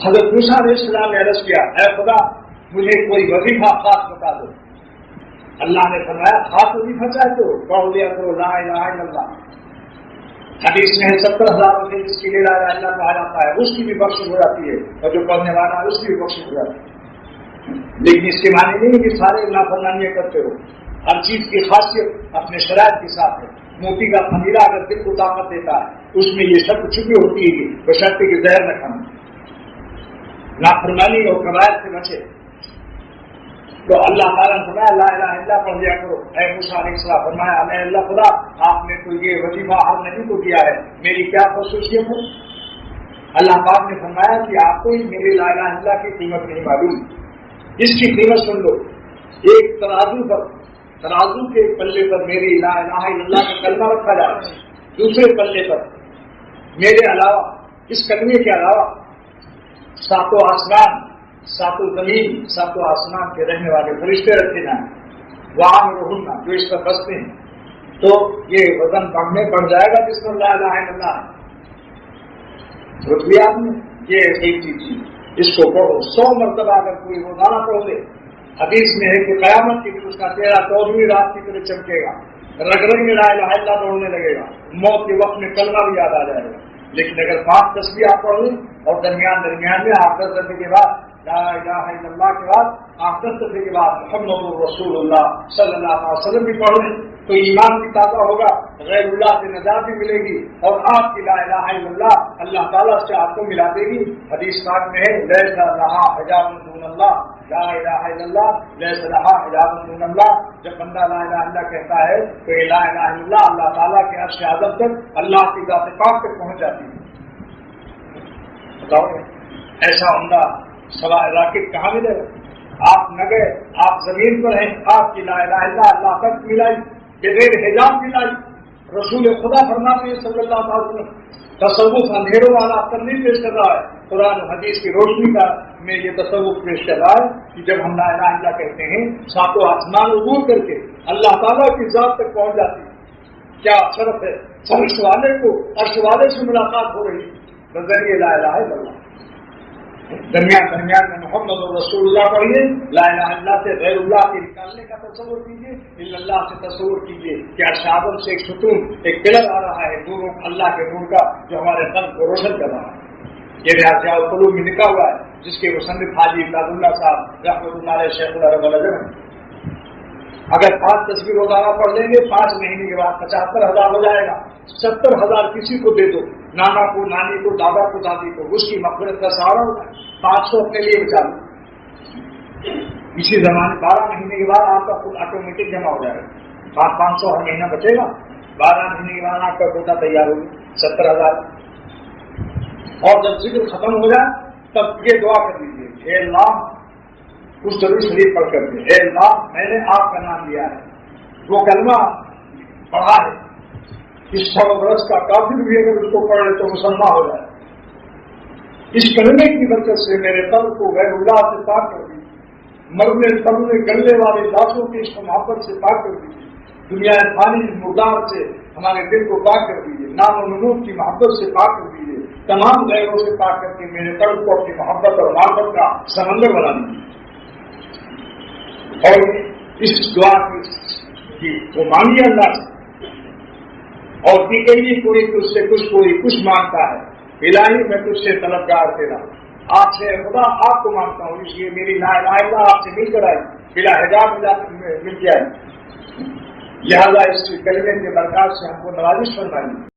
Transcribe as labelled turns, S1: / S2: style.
S1: حضرت موسیٰ علیہ السلام نے عرض کیا اے خدا مجھے کوئی وظیفہ خاص بتا دو. اللہ نے فرمایا خاص وظیفہ چاہے تو پڑھ لیا کرو لا الہ الا اللہ. حدیث میں 70,000 سے جس کے لیے لا الہ الا اللہ کہا جاتا ہے اس کی بھی بخشش ہو جاتی ہے اور جو پڑھنے والا ہے اس کی بھی بخشش ہو جاتی ہے. لیکن اس کے معنی نہیں کہ سارے نافرمانیاں کرتے ہو. ہر چیز کی خاصیت اپنے شرائط کے ساتھ ہے. موتی کا خمیرہ اگر دل کو طاقت دیتا ہے اس میں یہ سب چھپی ہوتی ہے بشرطے کہ زہر نہ کھانا. نافرمانی اور قبائل سے بچے تو اللہ تعالیٰ نے فرمایا لا الہ الا اللہ پڑھ لیا کرو. اے موسیٰ علیہ السلام فرمایا اے اللہ خدا آپ نے تو یہ وظیفہ ہر نبی کو دیا ہے میری کیا خصوصیت ہے؟ اللہ پاک نے فرمایا کہ آپ کو ہی میرے لا الہ الا اللہ کی قیمت نہیں معلوم. اس کی قیمت سن لو. ایک ترازو کے پلے پر میری لا الہ الا اللہ کا کلمہ رکھا جاتا ہے, دوسرے پلے پر میرے علاوہ اس کلمے کے علاوہ ساتوں آسمان ساتوں زمین ساتوں آسمان کے رہنے والے فرشتے رکھے جائیں وہاں رہنا جو اس پر بستے ہیں. تو یہ وزن بڑھ جائے گا جس پر لا الہ الا اللہ سوچ لیا آپ نے. یہ ایک چیز تھی اس کو پڑھو 100 مرتبہ اگر کوئی روزانہ پڑھ لے. حدیث میں ہے کہ قیامت کے دن اس کا چہرہ 14ویں رات کی طرح چمکے گا, رگ رگ میں لا الہ الا اللہ دوڑنے لگے گا, موت کے وقت میں کلمہ بھی یاد آ جائے گا. لیکن اگر 5 تسبیح آپ پڑھ لیں اور درمیان میں آپ 10 دفعے کے بعد لا الہ الا اللہ کے بعد آپ 10 دفعے کے بعد محمد رسول اللہ صلی اللہ علیہ وسلم بھی پڑھ لیں تو ایمان بھی تازہ ہوگا, غیر اللہ سے نجات بھی ملے گی اور آپ کی لا الہ الا اللہ اللہ تعالیٰ سے آپ کو ملا دے گی. حدیث پاک میں ہے لیس لہا حجاب دون اللہ لا الہ الا اللہ لیس لہا حجاب دون اللہ. جب بندہ لا الہ الا اللہ کہتا ہے تو یہ لا الہ الا اللہ اللہ تعالیٰ کے عرش اعظم تک اللہ کی ذات پاک تک پہنچ جاتی ہے. بتاؤ ایسا عمدہ سوا راکٹ کہاں ملے گا؟ آپ نہ گئے, آپ زمین پر ہیں, آپ کی لا الہ الا اللہ تک ملائی بغیر حجاب ملائی. رسول خدا فرماتے ہیں صلی اللہ علیہ وسلم تصوف اندھیروں والا اثر نہیں پیش کر رہا ہے, قرآن و حدیث کی روشنی کا میں یہ تصوف پیش کر رہا ہے کہ جب ہم لا الہ الا اللہ کہتے ہیں ساتوں آسمان عبور کر کے اللہ تعالیٰ کی ذات تک پہنچ جاتی ہے. کیا شرف ہے عرش والے کو عرش والے سے ملاقات ہو رہی بذریعہ لا الہ الا اللہ. درمیان میں محمد رسول اللہ پڑھیے. لا الہ الا اللہ سے غیر اللہ کے نکالنے کا تصور کیجیے, الا اللہ سے تصور کیجیے کہ عرش اعظم سے ایک ستون ایک پلر آ رہا ہے نور اللہ کے نور کا جو ہمارے قلب کو روشن کر رہا ہے. یہ ریاض القلوب میں لکھا ہوا ہے جس کے مصنف حاجی امداد اللہ صاحب رحمۃ اللہ علیہ شیخ اللہ رب العزم. اگر 5 تسبیح روزانہ پڑھ لیں گے 5 مہینے کے بعد 75,000 ہو جائے گا. 70,000 کسی کو دے دو, نانا کو نانی کو دادا کو دادی کو, اس کی مغفرت کا سہارا ہوگا. 500 اپنے لیے بچا لو. اسی زمانے 12 مہینے کے بعد آپ کا خود آٹومیٹک جمع ہو جائے گا. 500 ہر مہینہ بچے گا. 12 مہینے کے بعد آپ کا کوٹا تیار ہوگی 70,000. اور جب ذکر ختم ہو جائے تب یہ دعا کر دیجیے اے اللہ, اس ضرور شریف پڑھ کر کے اے اللہ میں نے آپ کا نام لیا ہے, وہ کلمہ پڑھا ہے, اس 100 برس کا کافر بھی اگر اس کو پڑھ لے تو مسلمان ہو جائے. اس کلمے کی برکت سے میرے قلب کو غیر اللہ سے پاک کر دیجیے, مرنے تمنے گلنے والے لاشوں کی اس محبت سے پاک کر دیجیے, دنیا فانی مردار سے ہمارے دل کو پاک کر دیجیے, نام و نمود کی محبت سے پاک کر دیجیے, تمام غیروں سے پاک کر کے میرے قلب کو اپنی محبت اور معرفت کا سمندر بنا دیجیے. اور اس دعا کی وہ مانگیے اللہ سے اور کہیں کوئی تجھ سے کوئی کچھ مانگتا ہے, الہی میں تجھ سے طلبگار تیرا, آپ سے خدا آپ کو مانگتا ہوں, اس لیے میری لا الہ الا اللہ آپ سے مل کر آئی, بلا حجاب مل کے آئی. لہٰذا اس کلمے کے برکات سے ہم کو نوازش فرمائیے.